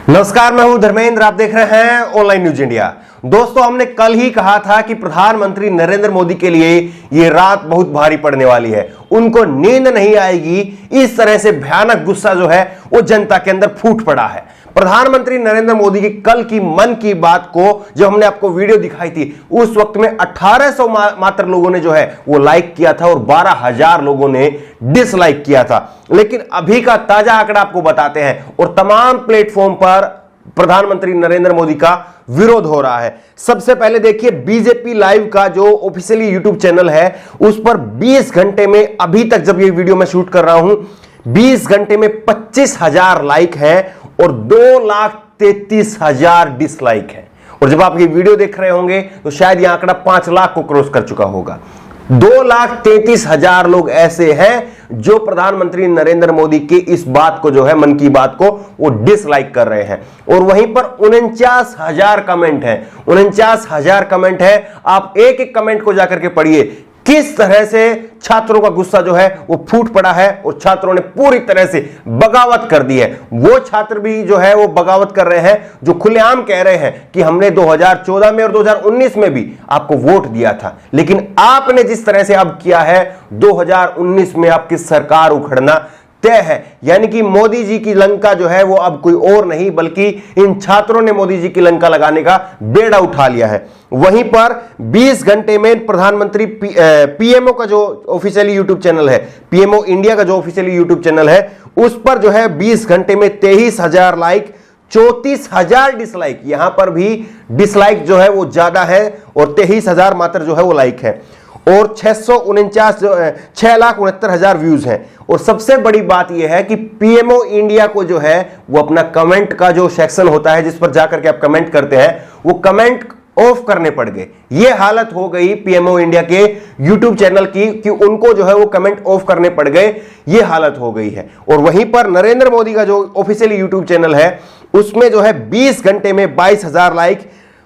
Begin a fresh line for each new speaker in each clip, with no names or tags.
नमस्कार, मैं हूं धर्मेंद्र। आप देख रहे हैं ऑनलाइन न्यूज इंडिया। दोस्तों, हमने कल ही कहा था कि प्रधानमंत्री नरेंद्र मोदी के लिए यह रात बहुत भारी पड़ने वाली है। उनको नींद नहीं आएगी, इस तरह से भयानक गुस्सा जो है वो जनता के अंदर फूट पड़ा है। प्रधानमंत्री नरेंद्र मोदी की कल की मन की बात को जो हमने आपको वीडियो दिखाई थी, उस वक्त में 1800 मात्र लोगों ने जो है वो लाइक किया था और 12,000 लोगों ने डिसलाइक किया था। लेकिन अभी का ताजा आंकड़ा आपको बताते हैं और तमाम प्लेटफॉर्म पर प्रधानमंत्री नरेंद्र मोदी का विरोध हो रहा है। सबसे पहले देखिए, बीजेपी लाइव का जो ऑफिशियली यूट्यूब चैनल है उस पर 20 घंटे में, अभी तक जब ये वीडियो मैं शूट कर रहा हूं, 20 घंटे में 25,000 लाइक है और 2,33,000 डिसलाइक है। और जब आप ये वीडियो देख रहे होंगे तो शायद यह आंकड़ा 5 लाख को क्रॉस कर चुका होगा। 2,33,000 लोग ऐसे हैं जो प्रधानमंत्री नरेंद्र मोदी की इस बात को जो है, मन की बात को, वो डिसलाइक कर रहे हैं। और वहीं पर 49,000 कमेंट हैं। 49,000 कमेंट है। आप एक एक कमेंट को जाकर के पढ़िए किस तरह से छात्रों का गुस्सा जो है वो फूट पड़ा है और छात्रों ने पूरी तरह से बगावत कर दी है। वो छात्र भी जो है वो बगावत कर रहे हैं जो खुलेआम कह रहे हैं कि हमने 2014 में और 2019 में भी आपको वोट दिया था, लेकिन आपने जिस तरह से अब किया है, 2019 में आपकी सरकार उखड़ना तय है। यानी कि मोदी जी की लंका जो है वो अब कोई और नहीं बल्कि इन छात्रों ने मोदी जी की लंका लगाने का बेड़ा उठा लिया है। वहीं पर 20 घंटे में प्रधानमंत्री पीएमओ का जो ऑफिशियली यूट्यूब चैनल है, पीएमओ इंडिया का जो ऑफिशियली यूट्यूब चैनल है, उस पर जो है 20 घंटे में 23,000 लाइक, 34,000 डिसलाइक। यहां पर भी डिसलाइक जो है वो ज्यादा है और 23,000 मात्र जो है वो लाइक है और 6,69,000 व्यूज हैं। और सबसे बड़ी बात यह है कि पीएमओ इंडिया को जो है वो अपना कमेंट का जो सेक्शन होता है जिस पर जाकर के आप कमेंट करते हैं, वो कमेंट ऑफ करने पड़ गए। ये हालत हो गई पीएमओ इंडिया के यूट्यूब चैनल की कि उनको जो है वो कमेंट ऑफ करने पड़ गए। ये हालत हो गई है। और वहीं पर नरेंद्र मोदी का जो ऑफिशियली यूट्यूब चैनल है उसमें जो है 20 घंटे में 22,000 लाइक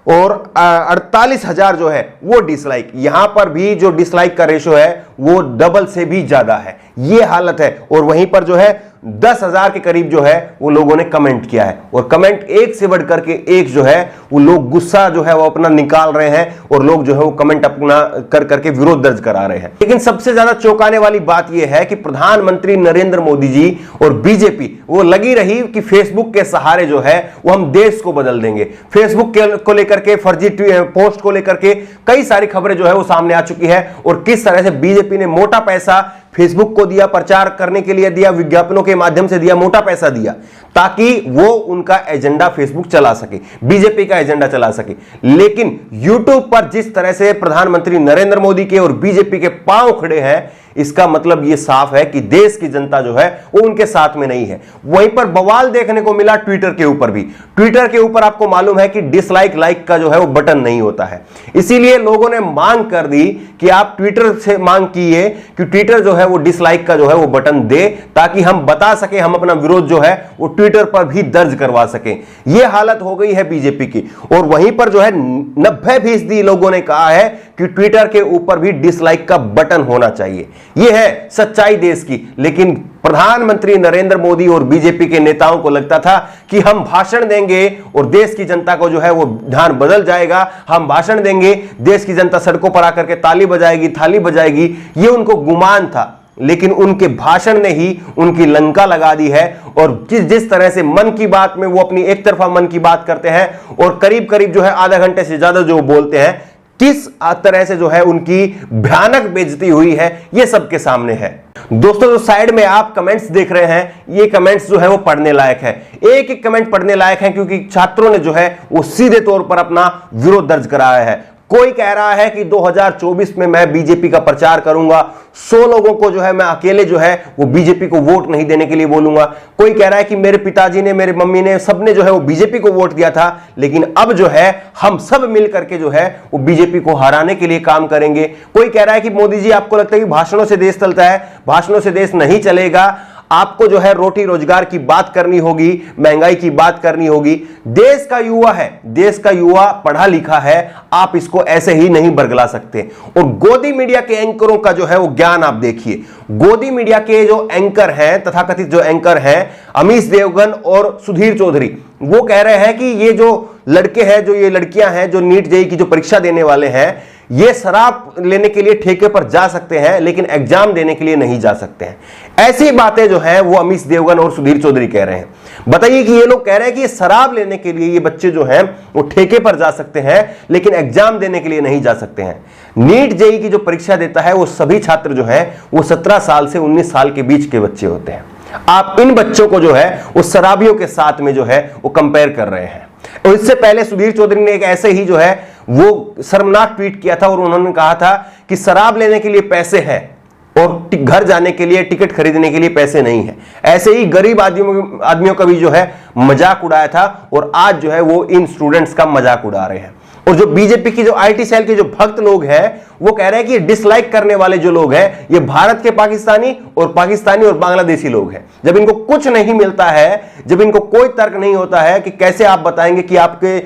और 48,000 जो है वो डिसलाइक। यहां पर भी जो डिसलाइक का रेशो है वो डबल से भी ज्यादा है। ये हालत है। और वहीं पर जो है 10,000 के करीब जो है वो लोगों ने कमेंट किया है और कमेंट एक से बढ़कर के एक जो है वो लोग गुस्सा जो है वो अपना निकाल रहे हैं और लोग जो है वो कमेंट अपना कर करके विरोध दर्ज करा रहे हैं। लेकिन सबसे ज्यादा चौंकाने वाली बात यह है कि प्रधानमंत्री नरेंद्र मोदी जी और बीजेपी वो लगी रही कि फेसबुक के सहारे जो है वो हम देश को बदल देंगे। फेसबुक को लेकर के, फर्जी पोस्ट को लेकर के कई सारी खबरें जो है वो सामने आ चुकी है और किस तरह से बीजेपी ने मोटा पैसा फेसबुक को दिया, प्रचार करने के लिए दिया, विज्ञापनों के माध्यम से दिया, मोटा पैसा दिया ताकि वो उनका एजेंडा फेसबुक चला सके, बीजेपी का एजेंडा चला सके। लेकिन यूट्यूब पर जिस तरह से प्रधानमंत्री नरेंद्र मोदी के और बीजेपी के पांव खड़े हैं, इसका मतलब यह साफ है कि देश की जनता जो है वो उनके साथ में नहीं है। वहीं पर बवाल देखने को मिला ट्विटर के ऊपर भी। ट्विटर के ऊपर आपको मालूम है कि डिसलाइक लाइक का जो है वो बटन नहीं होता है, इसीलिए लोगों ने मांग कर दी कि आप ट्विटर से मांग कीजिए कि ट्विटर जो है वो डिसलाइक का जो है वो बटन दे ताकि हम बता सके, हम अपना विरोध जो है वो ट्विटर पर भी दर्ज करवा सकें। यह हालत हो गई है बीजेपी की। और वहीं पर जो है 90% लोगों ने कहा है कि ट्विटर के ऊपर भी डिसलाइक का बटन होना चाहिए। यह है सच्चाई देश की। लेकिन प्रधानमंत्री नरेंद्र मोदी और बीजेपी के नेताओं को लगता था कि हम भाषण देंगे और देश की जनता को जो है वो ध्यान बदल जाएगा। हम भाषण देंगे, देश की जनता सड़कों पर आकर के ताली बजाएगी, थाली बजाएगी, ये उनको गुमान था। लेकिन उनके भाषण ने ही उनकी लंका लगा दी है। और जिस तरह से मन की बात में वो अपनी एक तरफा मन की बात करते हैं और करीब करीब जो है आधा घंटे से ज्यादा जो बोलते हैं, किस तरह से जो है उनकी भयानक बेइज्जती हुई है, यह सबके सामने है। दोस्तों, जो साइड में आप कमेंट्स देख रहे हैं, ये कमेंट्स जो है वो पढ़ने लायक है। एक एक कमेंट पढ़ने लायक है क्योंकि छात्रों ने जो है वो सीधे तौर पर अपना विरोध दर्ज कराया है। कोई कह रहा है कि 2024 में मैं बीजेपी का प्रचार करूंगा, 100 लोगों को जो है मैं अकेले जो है वो बीजेपी को वोट नहीं देने के लिए बोलूंगा। कोई कह रहा है कि मेरे पिताजी ने, मेरे मम्मी ने, सबने जो है वो बीजेपी को वोट दिया था, लेकिन अब जो है हम सब मिल करके जो है वो बीजेपी को हराने के लिए काम करेंगे। कोई कह रहा है कि मोदी जी, आपको लगता है कि भाषणों से देश चलता है? भाषणों से देश नहीं चलेगा। आपको जो है रोटी रोजगार की बात करनी होगी, महंगाई की बात करनी होगी। देश का युवा है, देश का युवा पढ़ा लिखा है, आप इसको ऐसे ही नहीं बरगला सकते। और गोदी मीडिया के एंकरों का जो है वो ज्ञान आप देखिए। गोदी मीडिया के जो एंकर हैं, तथाकथित जो एंकर हैं अमीश देवगन और सुधीर चौधरी, वो कह रहे हैं कि ये जो लड़के हैं, जो ये लड़कियां हैं, जो नीट जेईई की जो परीक्षा देने वाले हैं, ये शराब लेने के लिए ठेके पर जा सकते हैं लेकिन एग्जाम देने के लिए नहीं जा सकते हैं। ऐसी बातें जो है वो अमीश देवगन और सुधीर चौधरी कह रहे हैं। बताइए कि ये लोग कह रहे हैं कि ये शराब लेने के लिए ये बच्चे जो हैं वो ठेके पर जा सकते हैं लेकिन एग्जाम देने के लिए नहीं जा सकते हैं। नीट जेईई की जो परीक्षा देता है वो सभी छात्र जो हैं वो 17 साल से 19 साल के बीच के बच्चे होते हैं। आप इन बच्चों को जो है वो शराबियों के साथ में जो है वो कंपेयर कर रहे हैं। और इससे पहले सुधीर चौधरी ने एक ऐसे ही जो है वो शर्मनाक ट्वीट किया था और उन्होंने कहा था कि शराब लेने के लिए पैसे हैं और घर जाने के लिए, टिकट खरीदने के लिए पैसे नहीं है। ऐसे ही गरीब आदमियों का भी जो है मजाक उड़ाया था और आज जो है वो इन स्टूडेंट्स का मजाक उड़ा रहे हैं। और जो बीजेपी की जो आईटी सेल के जो भक्त लोग हैं वो कह रहे हैं कि डिसलाइक करने वाले जो लोग हैं ये भारत के पाकिस्तानी और बांग्लादेशी लोग हैं। जब इनको कुछ नहीं मिलता है, जब इनको कोई तर्क नहीं होता है कि कैसे आप बताएंगे कि आपके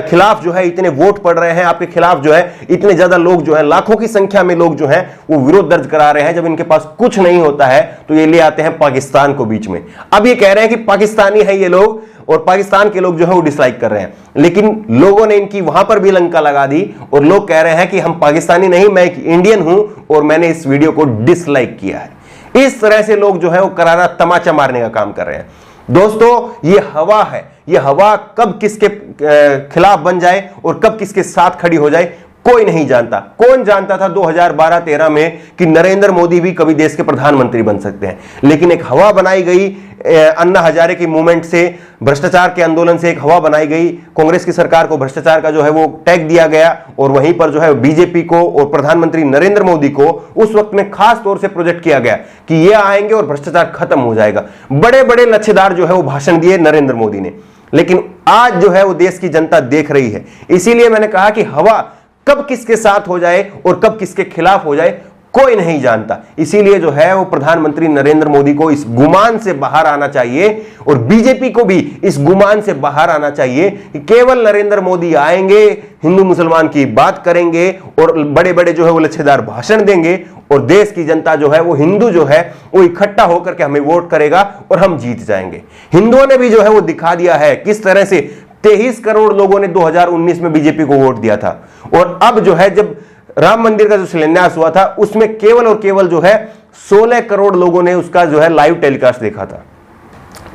खिलाफ जो है इतने वोट पड़ रहे हैं, आपके खिलाफ जो है इतने ज्यादा लोग जो है, लाखों की संख्या में लोग जो हैं वो विरोध दर्ज करा रहे हैं, जब इनके पास कुछ नहीं होता है तो ये ले आते हैं पाकिस्तान को बीच में। अब ये कह रहे हैं कि पाकिस्तानी है ये लोग और पाकिस्तान के लोग जो है वो डिसलाइक कर रहे हैं, लेकिन लोगों ने इनकी वहां पर भी लंका लगा दी और लोग कह रहे हैं कि हम पाकिस्तानी नहीं, मैं एक इंडियन हूं और मैंने इस वीडियो को डिसलाइक किया है। इस तरह से लोग जो है वो करारा तमाचा मारने का काम कर रहे हैं। दोस्तों ये हवा है, ये हवा कब किसके खिलाफ बन जाए और कब किसके साथ खड़ी हो जाए कोई नहीं जानता। कौन जानता था 2012-13 में कि नरेंद्र मोदी भी कभी देश के प्रधानमंत्री बन सकते हैं। लेकिन एक हवा बनाई गई अन्ना हजारे की मूवमेंट से, भ्रष्टाचार के आंदोलन से एक हवा बनाई गई। कांग्रेस की सरकार को भ्रष्टाचार का जो है वो टैग दिया गया और वहीं पर जो है बीजेपी को और प्रधानमंत्री नरेंद्र मोदी को उस वक्त में खास तौर से प्रोजेक्ट किया गया कि ये आएंगे और भ्रष्टाचार खत्म हो जाएगा। बड़े बड़े लच्छेदार जो है वो भाषण दिए नरेंद्र मोदी ने, लेकिन आज जो है वो देश की जनता देख रही है। इसीलिए मैंने कहा कि हवा कब किसके साथ हो जाए और कब किसके खिलाफ हो जाए कोई नहीं जानता। इसीलिए जो है वो प्रधानमंत्री नरेंद्र मोदी को इस गुमान से बाहर आना चाहिए और बीजेपी को भी इस गुमान से बाहर आना चाहिए कि केवल नरेंद्र मोदी आएंगे, हिंदू मुसलमान की बात करेंगे और बड़े बड़े जो है वो लच्छेदार भाषण देंगे और देश की जनता जो है वो हिंदू जो है वो इकट्ठा होकर के हमें वोट करेगा और हम जीत जाएंगे। हिंदुओं ने भी जो है वो दिखा दिया है किस तरह से 23 करोड़ लोगों ने 2019 में बीजेपी को वोट दिया था और अब जो है जब राम मंदिर का जो शिलान्यास हुआ था उसमें केवल और केवल जो है 16 करोड़ लोगों ने उसका जो है लाइव टेलीकास्ट देखा था।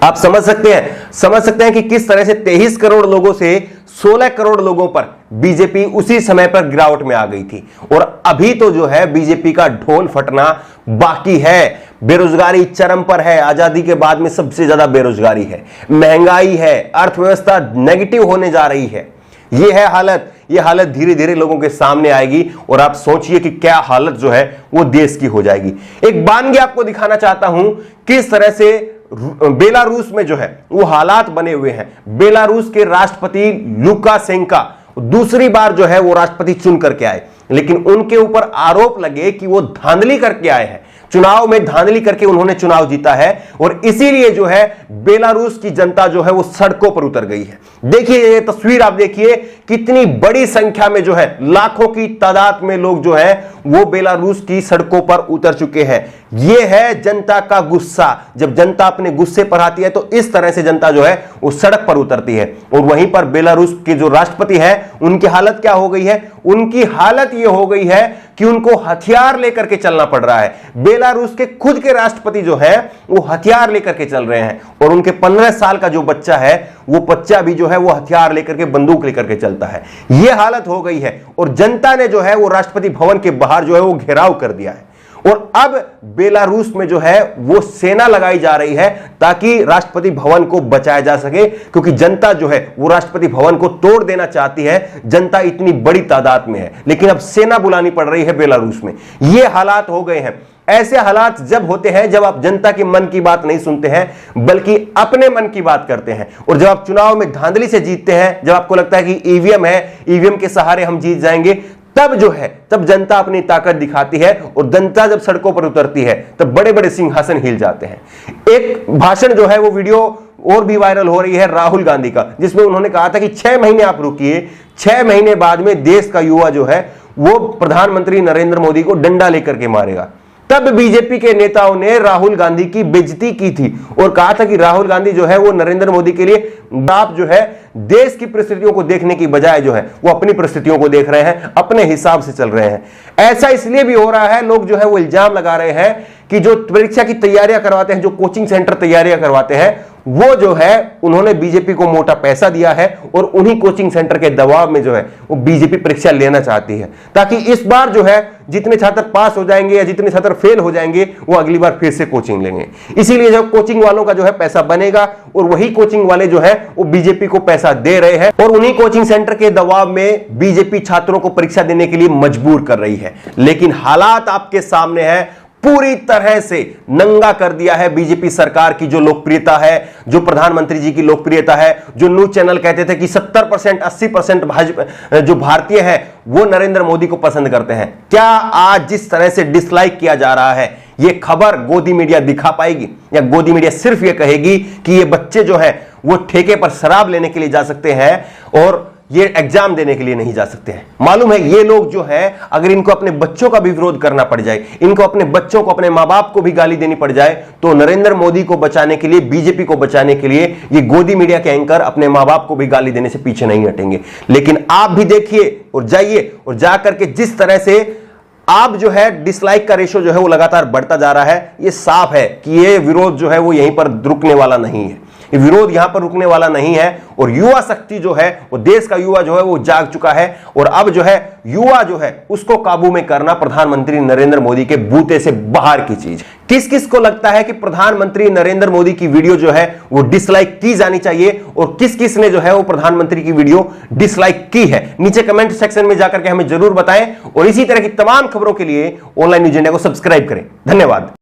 आप समझ सकते हैं कि किस तरह से 23 करोड़ लोगों से 16 करोड़ लोगों पर बीजेपी उसी समय पर गिरावट में आ गई थी। और अभी तो जो है बीजेपी का ढोल फटना बाकी है। बेरोजगारी चरम पर है, आजादी के बाद में सबसे ज्यादा बेरोजगारी है, महंगाई है, अर्थव्यवस्था नेगेटिव होने जा रही है। ये हालत धीरे धीरे लोगों के सामने आएगी और आप सोचिए कि क्या हालत जो है वो देश की हो जाएगी। एक बानगी आपको दिखाना चाहता हूं किस तरह से बेलारूस में जो है वो हालात बने हुए हैं। बेलारूस के राष्ट्रपति लुकाशेंको दूसरी बार जो है वो राष्ट्रपति चुन करके आए, लेकिन उनके ऊपर आरोप लगे कि वो धांधली करके आए हैं। चुनाव में धांधली करके उन्होंने चुनाव जीता है और इसीलिए जो है बेलारूस की जनता जो है वो सड़कों पर उतर गई है। देखिए ये तस्वीर आप देखिए, कितनी बड़ी संख्या में जो है लाखों की तादाद में लोग जो है वो बेलारूस की सड़कों पर उतर चुके हैं। ये है जनता का गुस्सा। जब जनता अपने गुस्से पर आती है तो इस तरह से जनता जो है वो सड़क पर उतरती है। और वहीं पर बेलारूस के जो राष्ट्रपति है उनकी हालत क्या हो गई है? उनकी हालत ये हो गई है कि उनको हथियार लेकर के चलना पड़ रहा है। बेलारूस के खुद के राष्ट्रपति जो है वो हथियार लेकर के चल रहे हैं और उनके 15 साल का जो बच्चा है वो बच्चा भी जो है वो हथियार लेकर के, बंदूक लेकर के चलता है। ये हालत हो गई है और जनता ने जो है वो राष्ट्रपति भवन के बाहर जो है वो घेराव कर दिया है। और अब बेलारूस में जो है वो सेना लगाई जा रही है ताकि राष्ट्रपति भवन को बचाया जा सके, क्योंकि जनता जो है वो राष्ट्रपति भवन को तोड़ देना चाहती है। जनता इतनी बड़ी तादाद में है, लेकिन अब सेना बुलानी पड़ रही है बेलारूस में। ये हालात हो गए हैं। ऐसे हालात जब होते हैं जब आप जनता के मन की बात नहीं सुनते हैं बल्कि अपने मन की बात करते हैं। और जब आप चुनाव में धांधली से जीतते हैं, जब आपको लगता है कि ईवीएम है, ईवीएम के सहारे हम जीत जाएंगे, तब जो है, तब जनता अपनी ताकत दिखाती है, और जनता जब सड़कों पर उतरती है तब बड़े बड़े सिंहासन हिल जाते हैं। एक भाषण जो है वो वीडियो और भी वायरल हो रही है राहुल गांधी का, जिसमें उन्होंने कहा था कि 6 महीने आप रुकिए, 6 महीने बाद में देश का युवा जो है वो प्रधानमंत्री नरेंद्र मोदी को डंडा लेकर के मारेगा। तब बीजेपी के नेताओं ने राहुल गांधी की बेइज्जती की थी और कहा था कि राहुल गांधी जो है वो नरेंद्र मोदी के लिए, आप जो है देश की परिस्थितियों को देखने की बजाय जो है वो अपनी परिस्थितियों को देख रहे हैं, अपने हिसाब से चल रहे हैं। ऐसा इसलिए भी हो रहा है, लोग जो है वो इल्जाम लगा रहे हैं कि जो परीक्षा की तैयारियां करवाते हैं, जो कोचिंग सेंटर तैयारियां करवाते हैं, वो जो है उन्होंने बीजेपी को मोटा पैसा दिया है और उन्हीं कोचिंग सेंटर के दबाव में जो है वो बीजेपी परीक्षा लेना चाहती है, ताकि इस बार जो है जितने छात्र पास हो जाएंगे या जितने छात्र फेल हो जाएंगे वो अगली बार फिर से कोचिंग लेंगे। इसीलिए जो कोचिंग वालों का जो है पैसा बनेगा और वही कोचिंग वाले जो है वो बीजेपी को पैसा दे रहे हैं और उन्हीं कोचिंग सेंटर के दबाव में बीजेपी छात्रों को परीक्षा देने के लिए मजबूर कर रही है। लेकिन हालात आपके सामने है, पूरी तरह से नंगा कर दिया है बीजेपी सरकार की जो लोकप्रियता है, जो प्रधानमंत्री जी की लोकप्रियता है। जो न्यूज चैनल कहते थे कि 70% 80% जो भारतीय है वो नरेंद्र मोदी को पसंद करते हैं, क्या आज जिस तरह से डिसलाइक किया जा रहा है, ये खबर गोदी मीडिया दिखा पाएगी? या गोदी मीडिया सिर्फ ये कहेगी कि ये बच्चे जो है वो ठेके पर शराब लेने के लिए जा सकते हैं और ये एग्जाम देने के लिए नहीं जा सकते हैं? मालूम है ये लोग जो है, अगर इनको अपने बच्चों का भी विरोध करना पड़ जाए, इनको अपने बच्चों को, अपने मां बाप को भी गाली देनी पड़ जाए, तो नरेंद्र मोदी को बचाने के लिए, बीजेपी को बचाने के लिए ये गोदी मीडिया के एंकर अपने मां बाप को भी गाली देने से पीछे नहीं हटेंगे। लेकिन आप भी देखिए और जाइए और जाकर के जिस तरह से आप जो है डिसलाइक का रेशो जो है वो लगातार बढ़ता जा रहा है, ये साफ है कि ये विरोध जो है वो यहीं पर रुकने वाला नहीं है। ये विरोध यहां पर रुकने वाला नहीं है और युवा शक्ति जो है वो, देश का युवा जो है वो जाग चुका है और अब जो है युवा जो है उसको काबू में करना प्रधानमंत्री नरेंद्र मोदी के बूते से बाहर की चीज। किस किस को लगता है कि प्रधानमंत्री नरेंद्र मोदी की वीडियो जो है वो डिसलाइक की जानी चाहिए और किस किस ने जो है वो प्रधानमंत्री की वीडियो डिसलाइक की है, नीचे कमेंट सेक्शन में जाकर के हमें जरूर बताएं। और इसी तरह की तमाम खबरों के लिए ऑनलाइन न्यूज इंडिया को सब्सक्राइब करें। धन्यवाद।